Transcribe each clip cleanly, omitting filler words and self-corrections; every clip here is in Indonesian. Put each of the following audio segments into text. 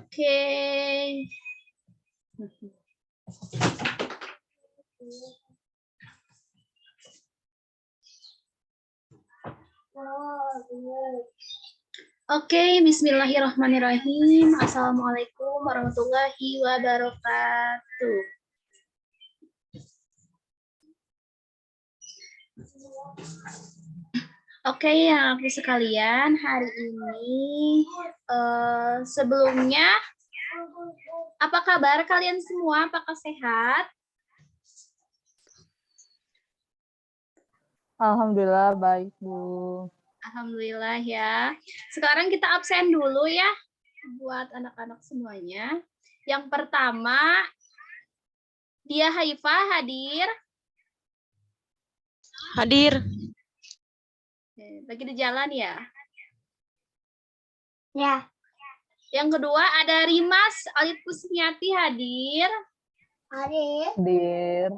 Oke. Oke, bismillahirrahmanirrahim. Assalamualaikum warahmatullahi wabarakatuh. Oke, yang aku sekalian, hari ini sebelumnya, apa kabar kalian semua? Apakah sehat? Alhamdulillah baik, Bu. Alhamdulillah ya. Sekarang kita absen dulu ya buat anak-anak semuanya. Yang pertama, Dia Haifah hadir. Hadir. Lagi di jalan ya? Ya. Yang kedua ada Rimas Alit Kusniati hadir. Hadir.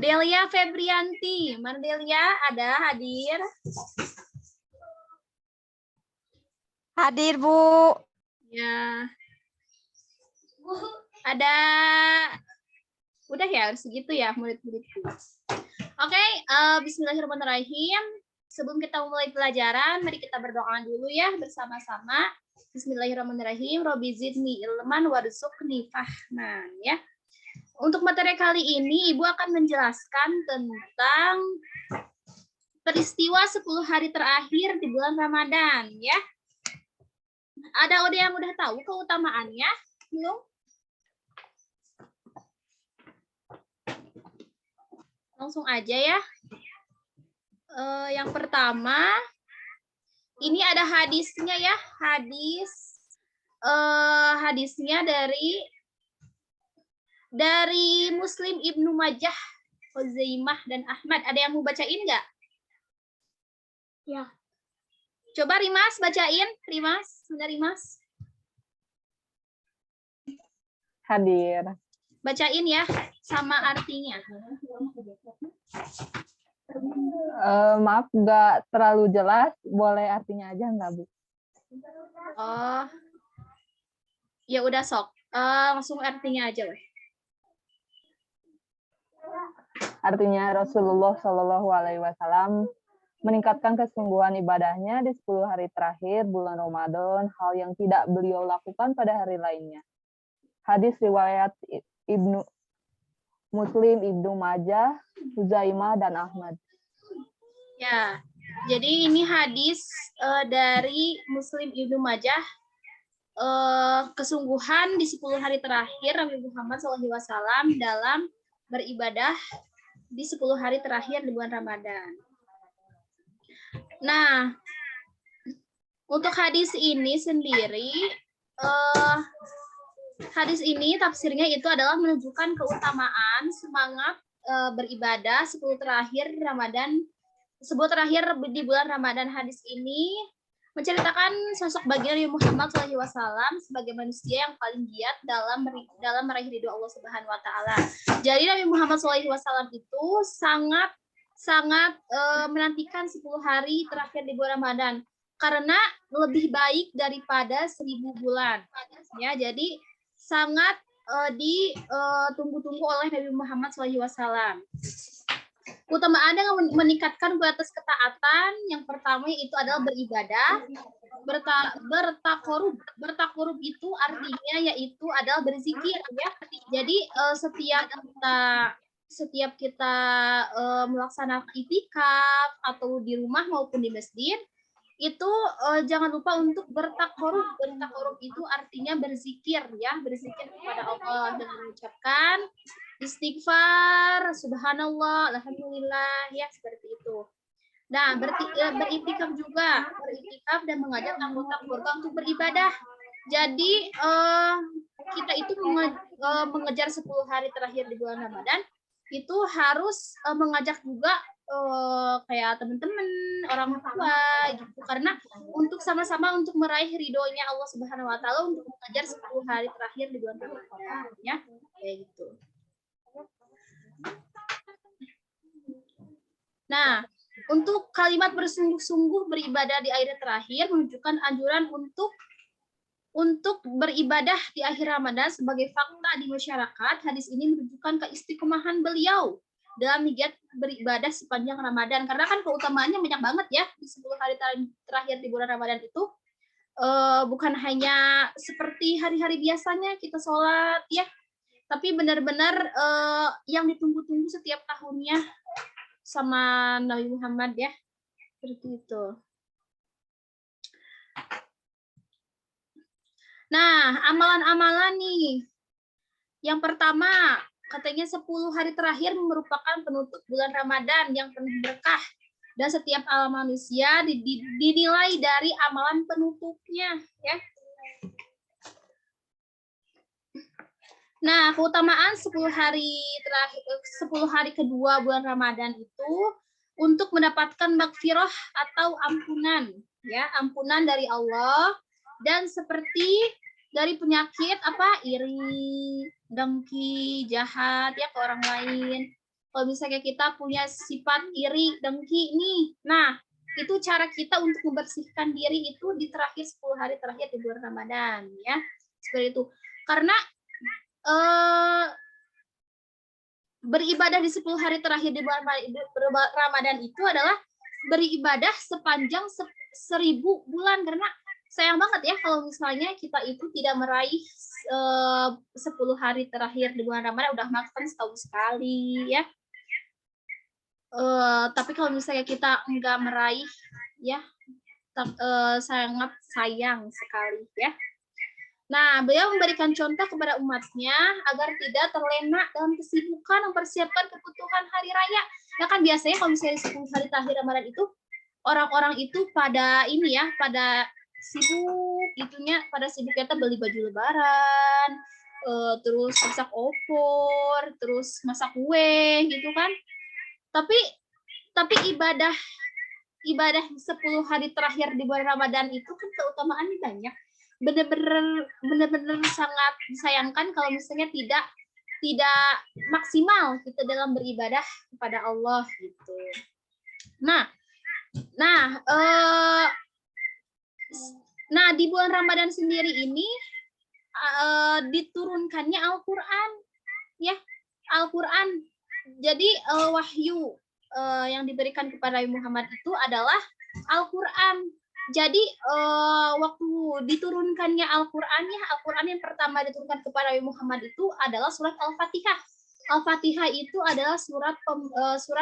Delia Febrianti, Mana Delia ada hadir? Hadir, Bu. Ya. Ada, udah ya harus segitu ya murid-muridku. Oke, bismillahirrahmanirrahim. Sebelum kita mulai pelajaran, mari kita berdoa dulu ya bersama-sama. Bismillahirrahmanirrahim. Robbi zidni ilman warzuqni fahman ya. Untuk materi kali ini, Ibu akan menjelaskan tentang peristiwa 10 hari terakhir di bulan Ramadan ya. Ada yang udah tahu keutamaannya? Belum? Langsung aja ya. Yang pertama, ini ada hadisnya ya. Hadisnya dari Muslim, Ibnu Majah, Khuzaimah, dan Ahmad. Ada yang mau bacain nggak? Ya. Coba Rimas bacain. Rimas, mana Rimas? Hadir. Bacain ya, sama artinya. Maaf, nggak terlalu jelas. Boleh artinya aja nggak, Bu? Oh, ya udah sok. Langsung artinya aja weh. Artinya Rasulullah Shallallahu Alaihi Wasallam meningkatkan kesungguhan ibadahnya di 10 hari terakhir bulan Ramadan, hal yang tidak beliau lakukan pada hari lainnya. Hadis riwayat Ibnu Muslim, Ibnu Majah, Khuzaimah, dan Ahmad. Ya, jadi ini hadis dari Muslim, Ibnu Majah, kesungguhan di 10 hari terakhir Nabi Muhammad SAW dalam beribadah di 10 hari terakhir di bulan Ramadan. Nah, untuk hadis ini sendiri, hadis ini tafsirnya itu adalah menunjukkan keutamaan semangat beribadah 10 terakhir Ramadan, 10 terakhir di bulan Ramadan. Hadis ini menceritakan sosok baginda Nabi Muhammad SAW sebagai manusia yang paling giat dalam meraih ridho Allah Subhanahu Wa Taala. Jadi Nabi Muhammad SAW itu sangat menantikan 10 hari terakhir di bulan Ramadan karena lebih baik daripada 1000 bulan. Ya, jadi sangat ditunggu-tunggu oleh Nabi Muhammad SAW. Keutamaan yang meningkatkan batas ketaatan, yang pertama itu adalah beribadah, bertakorub itu artinya yaitu adalah berzikir ya. Jadi setiap kita melaksanakan itikaf atau di rumah maupun di masjid itu jangan lupa untuk bertakorub. Bertakorub itu artinya berzikir ya, berzikir kepada Allah dengan mengucapkan istighfar, subhanallah, alhamdulillah, ya seperti itu. Nah, beritikaf juga, beritikaf dan mengajak anggota keluarga untuk beribadah. Jadi kita itu mengejar 10 hari terakhir di bulan Ramadan itu harus mengajak juga kayak teman-teman, orang tua gitu, karena untuk sama-sama untuk meraih ridhonya Allah Subhanahu Wa Taala untuk mengejar 10 hari terakhir di bulan Ramadan, ya kayak gitu. Nah, Untuk kalimat bersungguh-sungguh beribadah di akhir terakhir menunjukkan anjuran untuk beribadah di akhir Ramadan sebagai fakta di masyarakat. Hadis ini menunjukkan keistiqomahan beliau dalam giat beribadah sepanjang Ramadan. Karena kan keutamaannya banyak banget ya di 10 hari terakhir di bulan Ramadan itu. Bukan hanya seperti hari-hari biasanya kita sholat ya, tapi benar-benar yang ditunggu-tunggu setiap tahunnya sama Nabi Muhammad ya, seperti itu. Nah, amalan-amalan nih. Yang pertama, katanya 10 hari terakhir merupakan penutup bulan Ramadan yang penuh berkah. Dan setiap amal manusia dinilai dari amalan penutupnya. Ya. Nah, keutamaan 10 hari kedua bulan Ramadan itu untuk mendapatkan magfirah atau ampunan, ya, ampunan dari Allah, dan seperti dari penyakit iri, dengki, jahat ya ke orang lain. Kalau misalnya kita punya sifat iri, dengki nih, nah itu cara kita untuk membersihkan diri itu di terakhir 10 hari terakhir di bulan Ramadan, ya, seperti itu. Karena beribadah di 10 hari terakhir di bulan Ramadan itu adalah beribadah sepanjang 1000 bulan, karena sayang banget ya kalau misalnya kita itu tidak meraih 10 hari terakhir di bulan Ramadan, udah makan setahun sekali ya. Tapi kalau misalnya kita enggak meraih ya, sangat sayang sekali ya. Nah, beliau memberikan contoh kepada umatnya agar tidak terlena dalam kesibukan mempersiapkan kebutuhan hari raya. Ya kan biasanya kalau misalnya 10 hari terakhir Ramadan itu orang-orang itu pada ini ya, pada sibuk itunya, pada sibuk kita beli baju lebaran, terus masak opor, terus masak kue gitu kan. Tapi ibadah 10 hari terakhir di bulan Ramadan itu kan keutamaannya banyak. Benar-benar sangat disayangkan kalau misalnya tidak maksimal kita dalam beribadah kepada Allah gitu. Nah di bulan Ramadan sendiri ini diturunkannya Al-Qur'an ya, Al-Qur'an. Jadi wahyu yang diberikan kepada Nabi Muhammad itu adalah Al-Qur'an. Jadi waktu diturunkannya Al-Qur'an ya, Al-Qur'an yang pertama diturunkan kepada Nabi Muhammad itu adalah surat Al-Fatihah. Al-Fatihah itu adalah surat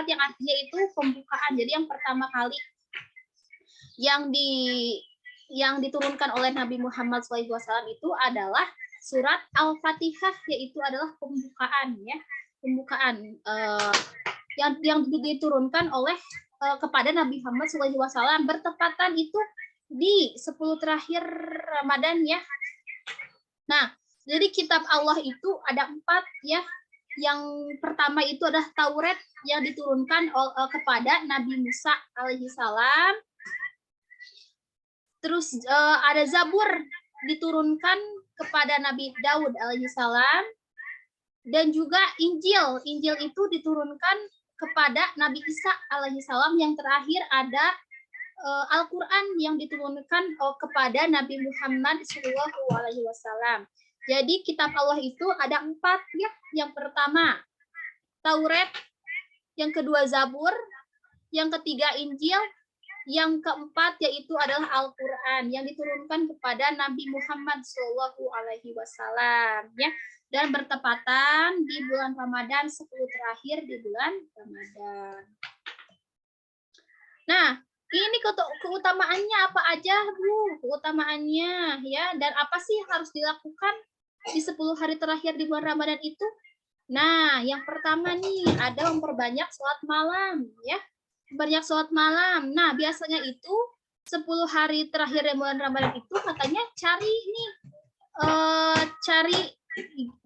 yang artinya itu pembukaan. Jadi yang pertama kali yang diturunkan oleh Nabi Muhammad SAW itu adalah surat Al-Fatihah, yaitu adalah pembukaan ya, pembukaan yang diturunkan oleh kepada Nabi Muhammad SAW bertepatan itu di 10 terakhir Ramadan ya. Nah, jadi kitab Allah itu ada 4 ya. Yang pertama itu adalah Taurat yang diturunkan kepada Nabi Musa alaihissalam. Terus ada Zabur diturunkan kepada Nabi Daud alaihissalam. Dan juga Injil. Injil itu diturunkan kepada Nabi Isa alaihissalam. Yang terakhir ada Al-Quran yang diturunkan kepada Nabi Muhammad SAW. Jadi kitab Allah itu ada 4 ya. Yang pertama Taurat, yang kedua Zabur, yang ketiga Injil, yang keempat yaitu adalah Al-Quran yang diturunkan kepada Nabi Muhammad SAW ya. Dan bertepatan di bulan Ramadan, 10 terakhir di bulan Ramadan. Nah, ini keutamaannya apa aja, Bu? Keutamaannya ya, dan apa sih yang harus dilakukan di 10 hari terakhir di bulan Ramadan itu? Nah, yang pertama nih ada memperbanyak sholat malam ya. Banyak sholat malam. Nah, biasanya itu 10 hari terakhir di bulan Ramadan itu katanya cari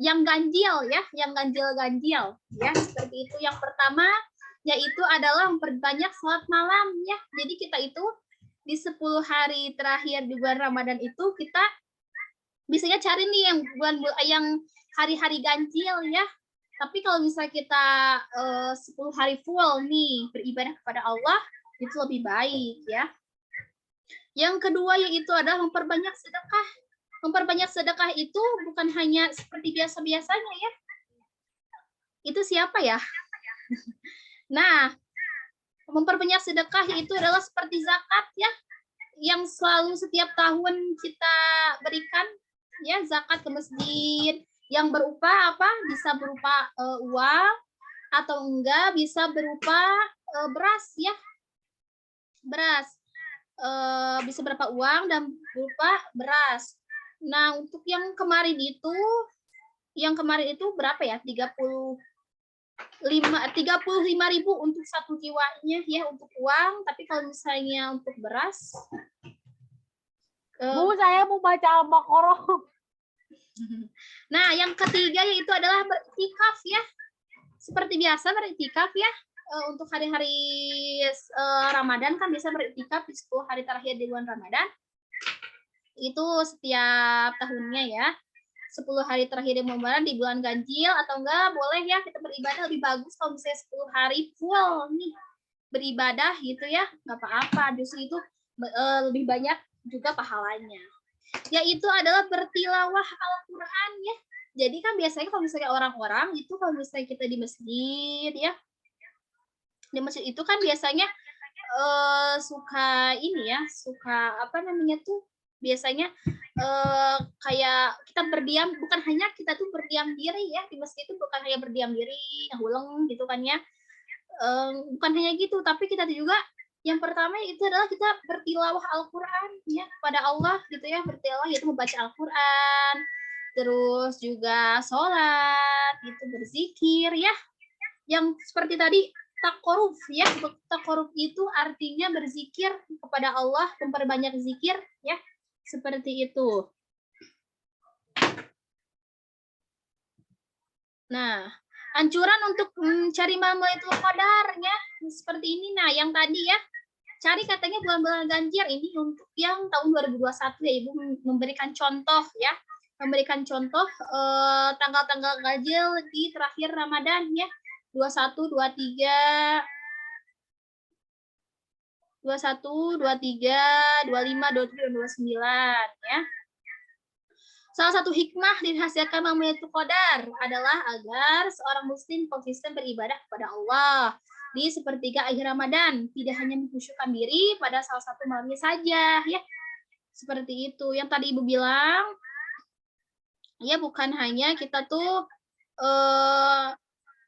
yang ganjil ya, yang ganjil-ganjil ya, seperti itu. Yang pertama yaitu adalah memperbanyak sholat malam ya. Jadi kita itu di 10 hari terakhir di bulan Ramadan itu kita biasanya cari nih yang hari-hari ganjil ya. Tapi kalau misalnya kita 10 hari full nih beribadah kepada Allah, itu lebih baik ya. Yang kedua yaitu adalah memperbanyak sedekah. Memperbanyak sedekah itu bukan hanya seperti biasa-biasanya ya. Itu siapa ya? Nah, memperbanyak sedekah itu adalah seperti zakat ya, yang selalu setiap tahun kita berikan ya, zakat ke masjid yang berupa apa? Bisa berupa uang atau enggak bisa berupa beras ya. Beras. Bisa berupa uang dan berupa beras. Nah, untuk yang kemarin itu berapa ya? 35.000 untuk satu jiwanya ya untuk uang, tapi kalau misalnya untuk beras Bu, saya mau baca Al-Baqarah. Nah, yang ketiga yaitu adalah beriktikaf ya. Seperti biasa beriktikaf ya. Untuk hari-hari Ramadan kan bisa beriktikaf di 10 hari terakhir di bulan Ramadan. Itu setiap tahunnya ya. 10 hari terakhir di Ramadan di bulan ganjil atau enggak boleh ya kita beribadah, lebih bagus kalau misalnya 10 hari full nih beribadah gitu ya. Enggak apa-apa, justru itu lebih banyak juga pahalanya. Yaitu adalah bertilawah Al-Qur'an ya. Jadi kan biasanya kalau misalnya orang-orang itu kalau misalnya kita di masjid ya. Di masjid itu kan biasanya suka ini ya, suka apa namanya tuh, biasanya kayak kita berdiam, bukan hanya kita tuh berdiam diri ya, di masjid itu bukan hanya berdiam diri, nguleng gitu kan ya, bukan hanya gitu, tapi kita juga yang pertama itu adalah kita bertilawah Al-Quran ya kepada Allah gitu ya, bertilawah yaitu membaca Al-Quran, terus juga sholat gitu, berzikir ya, yang seperti tadi takoruf ya. Takoruf itu artinya berzikir kepada Allah, memperbanyak zikir ya, seperti itu. Nah, anjuran untuk mencari Lailatul Qadar ya, seperti ini. Nah, yang tadi ya, cari katanya bulan-bulan ganjil ini untuk yang tahun 2021 ya, Ibu memberikan contoh ya, memberikan contoh tanggal-tanggal ganjil di terakhir Ramadan ya, 21, 23, 21, 23, 25, 27, dan 29 ya. Salah satu hikmah dihasilkan Lailatul Qadar adalah agar seorang muslim konsisten beribadah kepada Allah di sepertiga akhir Ramadan, tidak hanya mengkhusyukkan diri pada salah satu malamnya saja ya. Seperti itu yang tadi Ibu bilang. Ya, bukan hanya kita tuh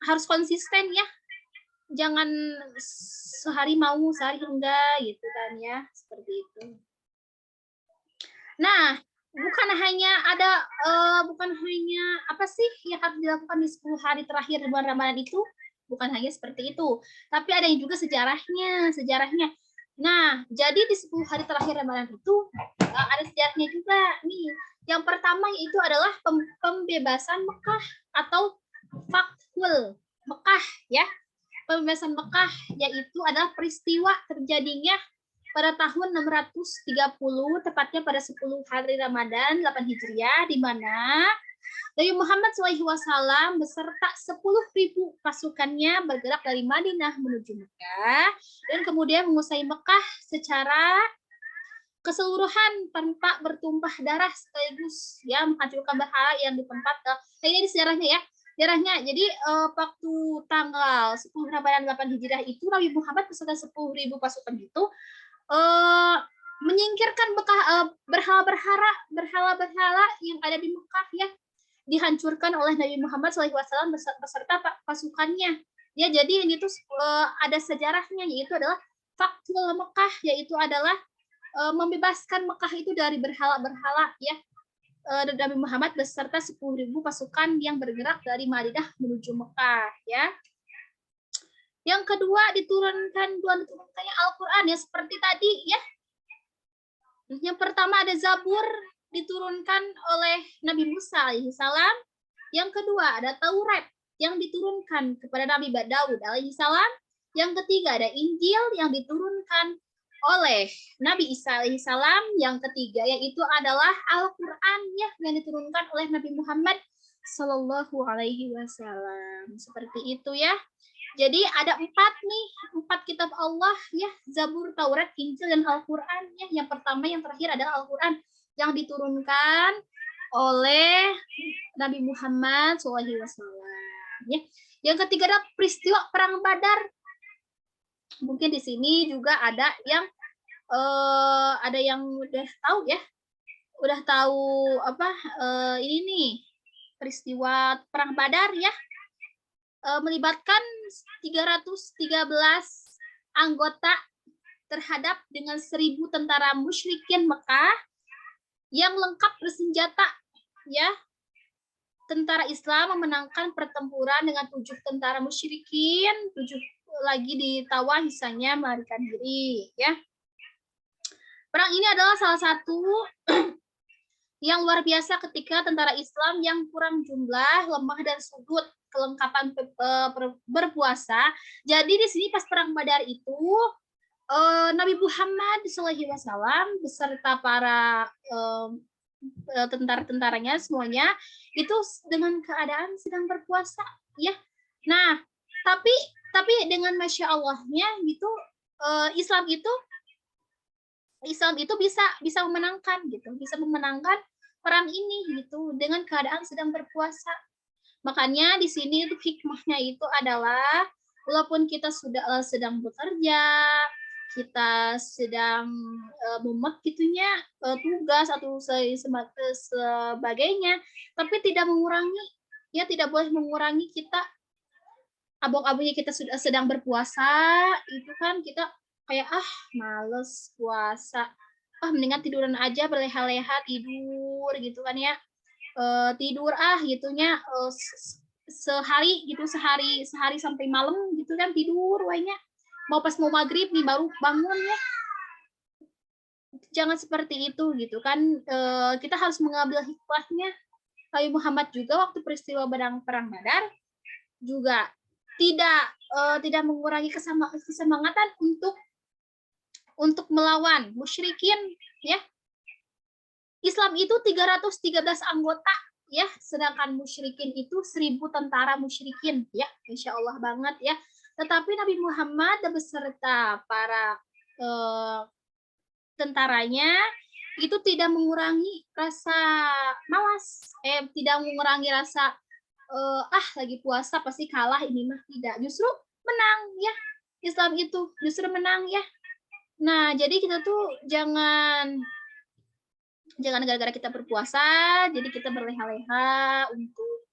harus konsisten ya. Jangan sehari mau, sehari enggak gitu kan ya, seperti itu. Nah, bukan hanya apa sih yang harus dilakukan di 10 hari terakhir di bulan Ramadan itu, bukan hanya seperti itu, tapi ada juga sejarahnya. Nah, jadi di 10 hari terakhir Ramadan itu ada sejarahnya juga nih. Yang pertama yaitu adalah pembebasan Mekah atau Fathul Mekah ya. Pembebasan Mekah yaitu adalah peristiwa terjadinya pada tahun 630, tepatnya pada 10 hari Ramadan 8 Hijriah, di mana Nabi Muhammad SAW beserta 10.000 pasukannya bergerak dari Madinah menuju Mekah dan kemudian menguasai Mekah secara keseluruhan tanpa bertumpah darah sekaligus ya, menghancurkan berhala yang di tempat ini sejarahnya ya. Sejarahnya, jadi waktu tanggal 10 Ramadan 8 Hijriah itu Nabi Muhammad beserta 10.000 pasukan itu menyingkirkan berhala-berhala yang ada di Mekah ya, dihancurkan oleh Nabi Muhammad SAW beserta pasukannya. Ya, jadi ini tuh ada sejarahnya, yaitu adalah Fathul Mekah, yaitu adalah membebaskan Mekah itu dari berhala-berhala ya. Nabi Muhammad beserta 10.000 pasukan yang bergerak dari Madinah menuju Mekah ya. Yang kedua diturunkannya Al-Qur'an ya, seperti tadi ya. Yang pertama ada Zabur diturunkan oleh Nabi Musa alaihissalam. Yang kedua ada Taurat yang diturunkan kepada Nabi Daud alaihissalam. Yang ketiga ada Injil yang diturunkan oleh Nabi Isa alaihissalam. Yang ketiga yaitu adalah Al-Qur'an ya, yang diturunkan oleh Nabi Muhammad sallallahu alaihi wasallam. Seperti itu ya. Jadi ada 4 kitab Allah ya, Zabur, Taurat, Injil, dan Al-Quran ya. Yang pertama, yang terakhir adalah Al-Quran yang diturunkan oleh Nabi Muhammad SAW. Ya. Yang ketiga adalah peristiwa Perang Badar. Mungkin di sini juga ada yang udah tahu ya, udah tahu apa ini nih peristiwa Perang Badar ya, melibatkan 313 anggota terhadap dengan 1.000 tentara musyrikin Mekah yang lengkap bersenjata ya. Tentara Islam memenangkan pertempuran dengan 7 tentara musyrikin, 7 lagi ditawan sisanya melarikan diri ya. Perang ini adalah salah satu yang luar biasa ketika tentara Islam yang kurang jumlah, lemah dan sudut kelengkapan berpuasa. Jadi di sini pas perang Badar itu Nabi Muhammad SAW beserta para tentara-tentaranya semuanya itu dengan keadaan sedang berpuasa ya. Nah, tapi dengan masya Allahnya gitu Islam itu bisa memenangkan gitu, bisa memenangkan perang ini gitu dengan keadaan sedang berpuasa. Makanya di sini itu hikmahnya itu adalah walaupun kita sudah sedang bekerja, kita sedang memek gitunya tugas atau sebagainya, tapi tidak mengurangi ya, tidak boleh mengurangi kita abang-abangnya kita sudah sedang berpuasa itu kan kita kayak males puasa, mendingan tiduran aja berleha-leha tidur gitu kan ya, tidur gitunya sehari gitu, sehari sampai malam gitu kan tidur wainya, mau pas mau maghrib nih baru bangun ya. Jangan seperti itu gitu kan, kita harus mengambil hikmahnya. Nabi Muhammad juga waktu peristiwa perang Badar juga tidak mengurangi kesemangatan untuk melawan musyrikin ya. Islam itu 313 anggota ya, sedangkan musyrikin itu 1.000 tentara musyrikin ya. Insya Allah banget ya. Tetapi Nabi Muhammad beserta para tentaranya itu tidak mengurangi rasa malas, tidak mengurangi rasa lagi puasa pasti kalah ini mah, tidak, justru menang ya. Islam itu justru menang ya. Nah, jadi kita tuh jangan gara-gara kita berpuasa jadi kita berleha-leha untuk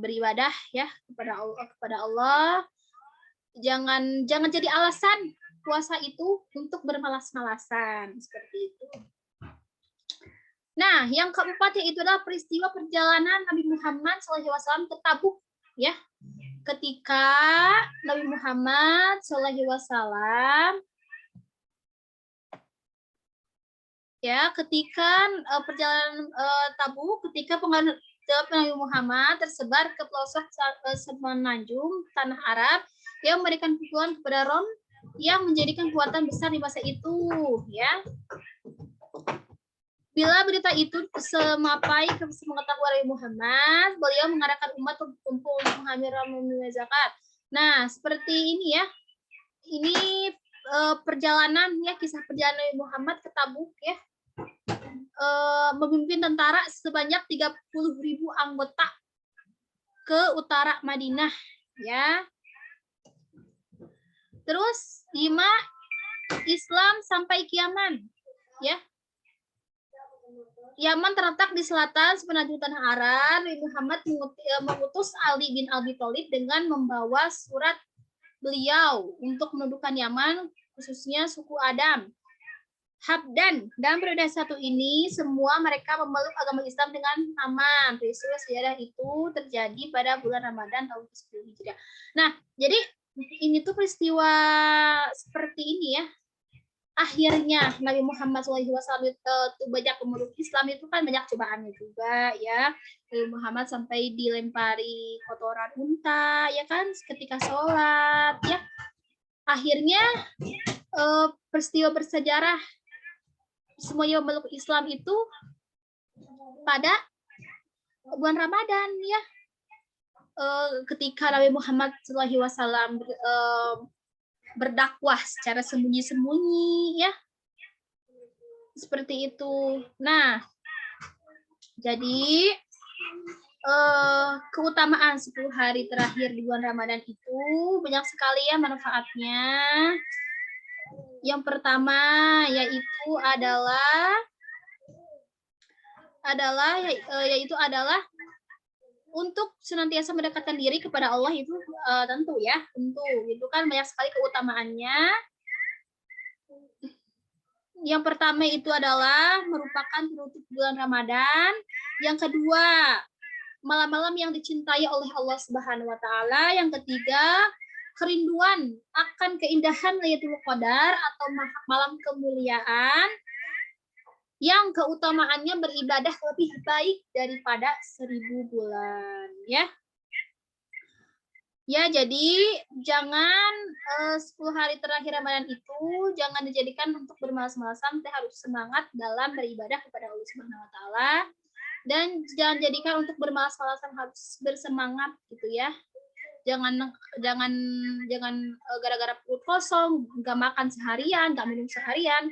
beribadah ya kepada Allah. Jangan jadi alasan puasa itu untuk bermalas-malasan seperti itu. Nah, yang keempat yaitu adalah peristiwa perjalanan Nabi Muhammad SAW ke Tabuk ya. Ketika Nabi Muhammad SAW ya, ketika perjalanan Tabuk, ketika Nabi Muhammad tersebar ke pelosok semenanjung tanah Arab yang memberikan pukulan kepada Rom yang menjadikan kekuatan besar di masa itu ya. Bila berita itu semapai ke pengetahuan Nabi Muhammad, beliau mengadakan umat berkumpul untuk mengambil zakat. Nah, seperti ini ya. Ini perjalanan ya, kisah perjalanan Nabi Muhammad ke Tabuk ya. Memimpin tentara sebanyak 30.000 anggota ke utara Madinah ya. Terus 5 Islam sampai ke Yaman ya. Yaman terletak di selatan semenanjung tanah Arab. Nabi Muhammad mengutus Ali bin Abi Thalib dengan membawa surat beliau untuk menundukkan Yaman, khususnya suku Adam, Habdan. Dalam periode satu ini, semua mereka memeluk agama Islam dengan aman. Peristiwa sejarah itu terjadi pada bulan Ramadan tahun ke-10 Hijriah. Nah, jadi ini tuh peristiwa seperti ini ya. Akhirnya Nabi Muhammad SAW itu banyak pemeluk Islam, itu kan banyak cobaannya juga ya. Nabi Muhammad sampai dilempari kotoran unta ya kan ketika sholat ya. Akhirnya peristiwa bersejarah semua yang memeluk Islam itu pada bulan Ramadan ya. ketika Nabi Muhammad SAW berdakwah secara sembunyi-sembunyi, ya, seperti itu. Nah, jadi keutamaan 10 hari terakhir di bulan Ramadan itu banyak sekali ya manfaatnya. Yang pertama yaitu adalah untuk senantiasa mendekatkan diri kepada Allah itu tentu itu kan banyak sekali keutamaannya. Yang pertama itu adalah merupakan penutup bulan Ramadan. Yang kedua, malam-malam yang dicintai oleh Allah Subhanahu wa taala. Yang ketiga, kerinduan akan keindahan Lailatul Qadar atau malam kemuliaan yang keutamaannya beribadah lebih baik daripada 1000 bulan, ya. Ya, jadi jangan 10 hari terakhir Ramadan itu jangan dijadikan untuk bermalas-malasan, kita harus semangat dalam beribadah kepada Allah Subhanahu wa taala, dan jangan jadikan untuk bermalas-malasan, harus bersemangat gitu ya. Jangan gara-gara perut kosong, nggak makan seharian, nggak minum seharian,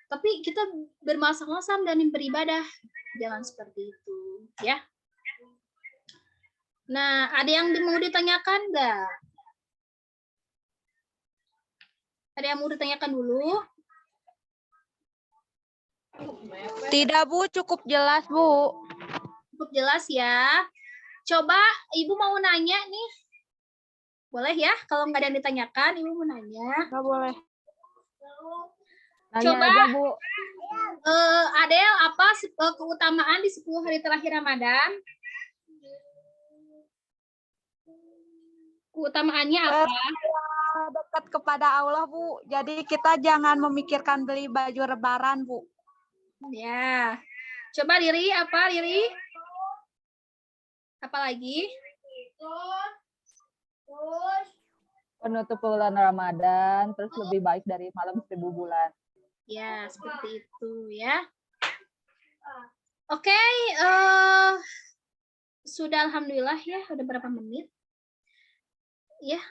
tapi kita bermalas-malasan dan beribadah. Jangan seperti itu, ya. Nah, ada yang mau ditanyakan nggak? Ada yang mau ditanyakan dulu? Tidak, Bu. Cukup jelas, Bu. Cukup jelas ya. Coba Ibu mau nanya nih. Boleh ya? Kalau nggak ada yang ditanyakan, Ibu mau nanya. Nggak boleh. Nanya Coba aja, Bu. Adel, apa keutamaan di 10 hari terakhir Ramadan? Keutamaannya apa? Dekat kepada Allah, Bu. Jadi kita jangan memikirkan beli baju lebaran, Bu. Ya. Coba Riri, apa Riri? Apa lagi? Penutup bulan Ramadan, terus lebih baik dari malam 1000 bulan. Ya, seperti itu ya. Oke, sudah alhamdulillah ya, udah berapa menit? Ya,